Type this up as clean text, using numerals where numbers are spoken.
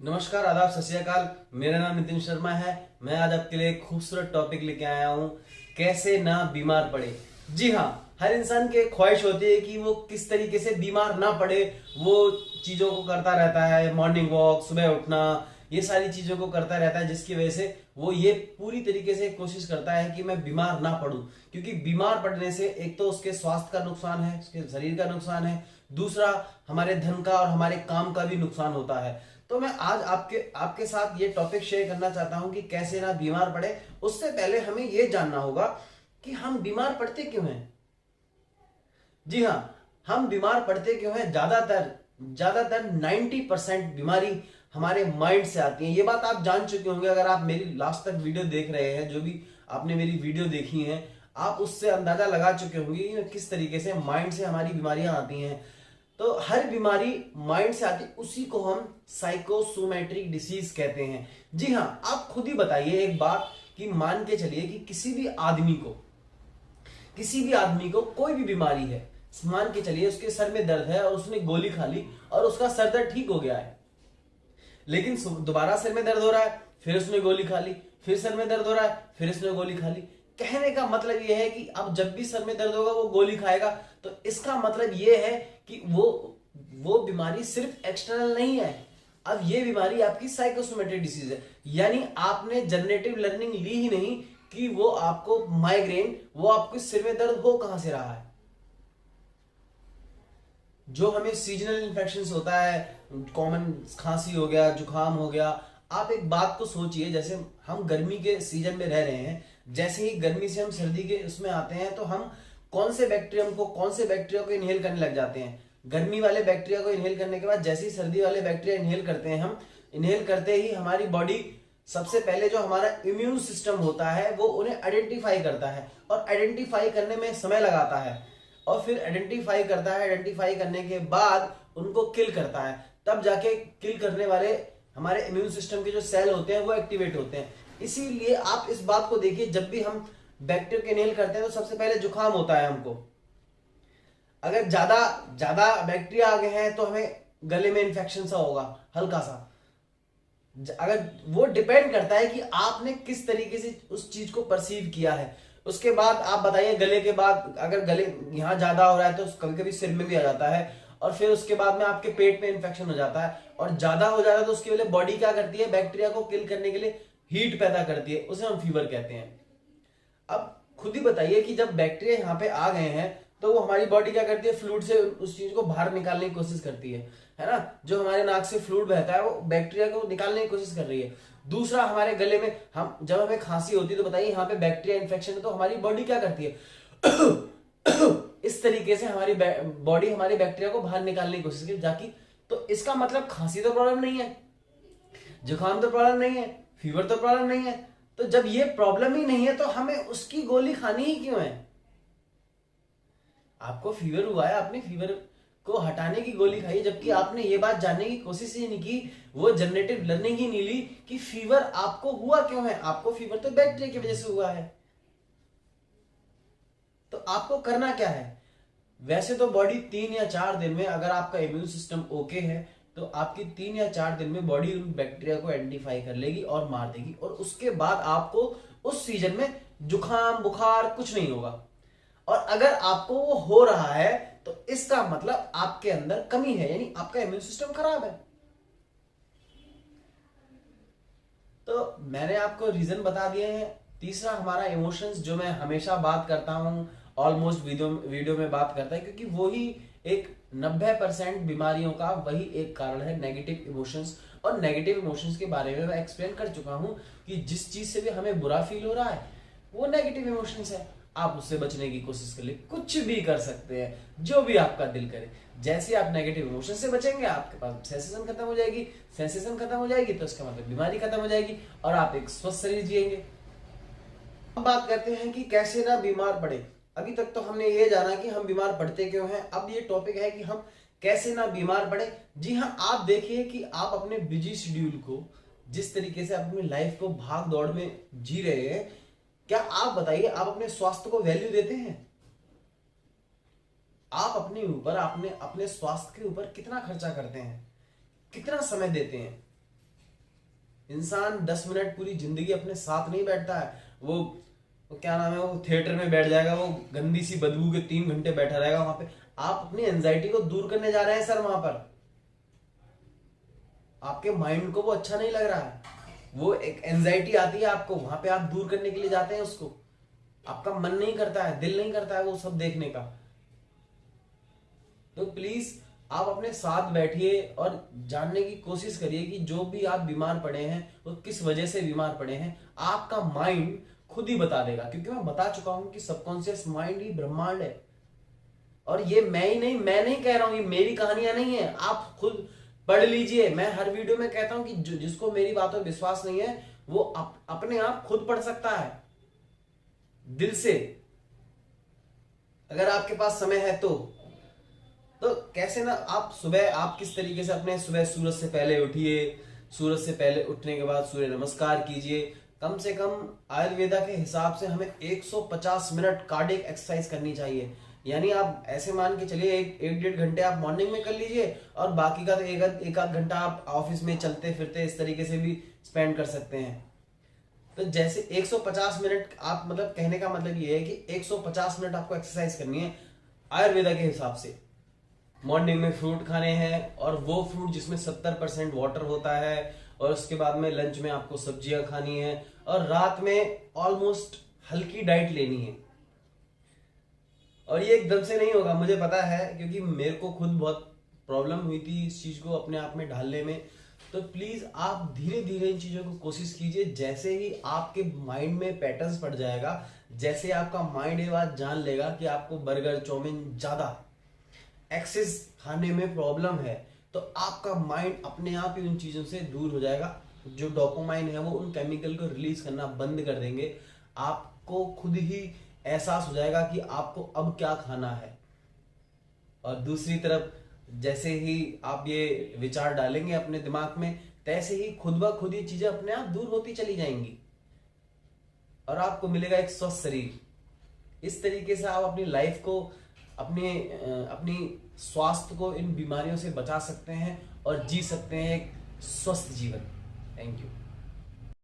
नमस्कार, आदाब, सत श्री अकाल। मेरा नाम नितिन शर्मा है। मैं आज आपके लिए एक खूबसूरत टॉपिक लेके आया हूँ, कैसे ना बीमार पड़े। जी हाँ, हर इंसान की एक ख्वाहिश होती है कि वो किस तरीके से बीमार ना पड़े। वो चीजों को करता रहता है, मॉर्निंग वॉक, सुबह उठना, ये सारी चीजों को करता रहता है, जिसकी वजह से वो ये पूरी तरीके से कोशिश करता है कि मैं बीमार ना पड़ूं। क्योंकि बीमार पड़ने से एक तो उसके स्वास्थ्य का नुकसान है, उसके शरीर का नुकसान है, दूसरा हमारे धन का और हमारे काम का भी नुकसान होता है। तो मैं आज आपके आपके साथ ये टॉपिक शेयर करना चाहता हूं कि कैसे ना बीमार पड़े। उससे पहले हमें ये जानना होगा कि हम बीमार पड़ते क्यों हैं। जी हाँ, हम बीमार पड़ते क्यों हैं। ज्यादातर ज्यादातर 90% बीमारी हमारे माइंड से आती है। ये बात आप जान चुके होंगे, अगर आप मेरी लास्ट तक वीडियो देख रहे हैं, जो भी आपने मेरी वीडियो देखी है, आप उससे अंदाजा लगा चुके होंगे कि किस तरीके से माइंड से हमारी बीमारियां आती हैं। तो हर बीमारी माइंड से आती, उसी को हम साइकोसोमेट्रिक डिसीज कहते हैं। जी हाँ, आप खुद ही बताइए एक बात कि मान के चलिए कि किसी भी आदमी को कोई भी बीमारी है, मान के चलिए उसके सर में दर्द है और उसने गोली खा ली और उसका सर दर्द ठीक हो गया है। लेकिन दोबारा सर में दर्द हो रहा है, फिर उसने गोली खा ली, फिर सर में दर्द हो रहा है, फिर उसने गोली खा ली। कहने का मतलब यह है कि अब जब भी सर में दर्द होगा वो गोली खाएगा। तो इसका मतलब यह है कि वो बीमारी सिर्फ एक्सटर्नल नहीं है। अब ये बीमारी आपकी साइकोसोमेट्रिक डिसीज है, यानी आपने जनरेटिव लर्निंग ली ही नहीं कि वो आपको माइग्रेन, वो आपको सिर में दर्द हो कहां से रहा है। जो हमें सीजनल इन्फेक्शन होता है, कॉमन खांसी हो गया, जुकाम हो गया। आप एक बात को सोचिए, जैसे हम गर्मी के सीजन में रह रहे हैं, जैसे ही गर्मी से हम सर्दी के उसमें आते हैं तो हम कौन से बैक्टीरिया को इनहेल करने लग जाते हैं। गर्मी वाले बैक्टीरिया को इनहेल करने के बाद जैसे ही सर्दी वाले बैक्टीरिया इनहेल करते हैं, हम इनहेल करते ही हमारी बॉडी सबसे पहले जो हमारा इम्यून सिस्टम होता है वो उन्हें आइडेंटिफाई करता है, और आइडेंटिफाई करने में समय लगाता है, और फिर आइडेंटिफाई करता है। आइडेंटिफाई करने के बाद उनको किल करता है, तब जाके किल करने वाले हमारे इम्यून सिस्टम के जो सेल होते हैं वो एक्टिवेट होते हैं। इसीलिए आप इस बात को देखिए, जब भी हम बैक्टीरिया के इनहेल करते हैं तो सबसे पहले जुकाम होता है हमको। अगर ज्यादा ज्यादा बैक्टीरिया आ गए हैं तो हमें गले में इन्फेक्शन सा होगा, हल्का सा। अगर वो डिपेंड करता है कि आपने किस तरीके से उस चीज को परसीव किया है। उसके बाद आप बताइए, गले के बाद अगर गले यहाँ ज्यादा हो रहा है तो कभी कभी सिर में भी आ जाता है, और फिर उसके बाद में आपके पेट में इन्फेक्शन हो जाता है, और ज्यादा हो जाता है तो उसके लिए बॉडी क्या करती है, बैक्टीरिया को किल करने के लिए हीट पैदा करती है, उसे हम फीवर कहते हैं। अब खुद ही बताइए कि जब बैक्टीरिया यहाँ पे आ गए हैं तो वो हमारी बॉडी क्या करती है, फ्लूइड से उस चीज को बाहर निकालने की कोशिश करती है ना। जो हमारे नाक से फ्लूइड बहता है वो बैक्टीरिया को निकालने की कोशिश कर रही है। दूसरा, हमारे गले में हम जब हमें खांसी होती है तो बताइए यहाँ पे बैक्टीरिया इन्फेक्शन है, तो हमारी बॉडी क्या करती है इस तरीके से हमारी बॉडी हमारी बैक्टीरिया को बाहर निकालने की कोशिश की जाकी। तो इसका मतलब खांसी तो प्रॉब्लम नहीं है, जुकाम तो प्रॉब्लम नहीं है, फीवर तो प्रॉब्लम नहीं है। तो जब ये प्रॉब्लम ही नहीं है तो हमें उसकी गोली खानी ही क्यों है। आपको फीवर हुआ है, आपने फीवर को हटाने की गोली खाई, जबकि आपने ये बात जानने की कोशिश ही नहीं की, वो जनरेटिव लर्निंग ही नहीं ली कि फीवर आपको हुआ क्यों है। आपको फीवर तो बैक्टीरिया की वजह से हुआ है। तो आपको करना क्या है, वैसे तो बॉडी 3 या 4 दिन में, अगर आपका इम्यून सिस्टम ओके है तो आपकी 3 या 4 दिन में बॉडी उन बैक्टीरिया को आइडेंटिफाई कर लेगी और मार देगी, और उसके बाद आपको उस सीजन में जुकाम बुखार कुछ नहीं होगा। और अगर आपको वो हो रहा है तो इसका मतलब आपके अंदर कमी है, यानी आपका इम्यून सिस्टम खराब है। तो मैंने आपको रीजन बता दिए हैं। तीसरा, हमारा इमोशंस, जो मैं हमेशा बात करता हूं, ऑलमोस्ट वीडियो में बात करता है, क्योंकि वही एक 90% बीमारियों का वही एक कारण है, नेगेटिव इमोशंस। और नेगेटिव इमोशंस के बारे में मैं एक्सप्लेन कर चुका हूं कि जिस चीज से भी हमें बुरा फील हो रहा है वो नेगेटिव इमोशंस है। आप उससे बचने की कोशिश कर लिए, कुछ भी कर सकते हैं, जो भी आपका दिल करे। जैसे आप नेगेटिव इमोशन से बचेंगे, आपके पास सेंसेशन खत्म हो जाएगी, सेंसेशन खत्म हो जाएगी तो इसका मतलब बीमारी खत्म हो जाएगी, और आप एक स्वस्थ शरीर जिएंगे। अब बात करते हैं कि कैसे ना बीमार पड़े। अभी तक तो हमने ये जाना कि हम बीमार पड़ते क्यों हैं, अब ये टॉपिक है कि हम कैसे ना बीमार पड़े। जी हाँ, आप देखिए कि आप अपने बिजी शेड्यूल को, जिस तरीके से अपनी लाइफ को भाग दौड़ में जी रहे हैं, क्या आप बताइए, आप अपने स्वास्थ्य को वैल्यू देते हैं? आप अपने ऊपर, अपने स्वास्थ्य के ऊपर कितना खर्चा करते हैं, कितना समय देते हैं? इंसान 10 मिनट पूरी जिंदगी अपने साथ नहीं बैठता है। वो क्या नाम है, वो थिएटर में बैठ जाएगा, वो गंदी सी बदबू के 3 घंटे बैठा रहेगा वहां पे। आप अपनी एंजाइटी को दूर करने जा रहे हैं सर, वहां पर आपके माइंड को वो अच्छा नहीं लग रहा है, वो एक एंजाइटी आती है आपको, वहां पे आप दूर करने के लिए जाते हैं उसको। आपका मन नहीं करता है, दिल नहीं करता है वो सब देखने का। तो प्लीज आप अपने साथ बैठिए और जानने की कोशिश करिए कि जो भी आप बीमार पड़े हैं वो किस वजह से बीमार पड़े हैं। आपका माइंड खुद ही बता देगा, क्योंकि मैं बता चुका हूं कि सबकॉन्शियस माइंड ही ब्रह्मांड है। और ये मैं नहीं कह रहा हूं, ये मेरी कहानियां नहीं है, आप खुद पढ़ लीजिए। मैं हर वीडियो में कहता हूं कि जिसको मेरी बातों पर विश्वास नहीं है वो अपने आप खुद पढ़ सकता है दिल से, अगर आपके पास समय है तो कैसे ना आप सुबह, आप किस तरीके से अपने सुबह सूरज से पहले उठिए, सूरज से पहले उठने के बाद सूर्य नमस्कार कीजिए। कम से कम आयुर्वेदा के हिसाब से हमें 150 मिनट कार्डियक एक्सरसाइज करनी चाहिए। यानी आप ऐसे मान के चलिए एक 1.5 घंटे आप मॉर्निंग में कर लीजिए और बाकी का तो एक आध घंटा आप ऑफिस में चलते फिरते इस तरीके से भी स्पेंड कर सकते हैं। तो जैसे 150 मिनट आप, मतलब कहने का मतलब ये है कि 150 मिनट आपको एक्सरसाइज करनी है आयुर्वेदा के हिसाब से। मॉर्निंग में फ्रूट खाने हैं, और वो फ्रूट जिसमें 70% वाटर होता है, और उसके बाद में लंच में आपको सब्जियां खानी है, और रात में ऑलमोस्ट हल्की डाइट लेनी है। और ये एकदम से नहीं होगा, मुझे पता है, क्योंकि मेरे को खुद बहुत प्रॉब्लम हुई थी इस चीज को अपने आप में ढालने में। तो प्लीज आप धीरे धीरे इन चीजों को कोशिश कीजिए। जैसे ही आपके माइंड में पैटर्न्स पड़ जाएगा, जैसे आपका माइंड ये बात जान लेगा कि आपको बर्गर चाउमीन ज्यादा एक्सेस खाने में प्रॉब्लम है, तो आपका माइंड अपने आप ही उन चीजों से दूर हो जाएगा। जो डोपामाइन है वो उन केमिकल को रिलीज करना बंद कर देंगे। आपको खुद ही एहसास हो जाएगा कि आपको अब क्या खाना है। और दूसरी तरफ जैसे ही आप ये विचार डालेंगे अपने दिमाग में, तैसे ही खुद ब खुद ये चीजें अपने आप दूर होती चली जाएंगी और आपको मिलेगा एक स्वस्थ शरीर। इस तरीके से आप अपनी लाइफ को, अपनी स्वास्थ्य को इन बीमारियों से बचा सकते हैं और जी सकते हैं एक स्वस्थ जीवन। Thank you.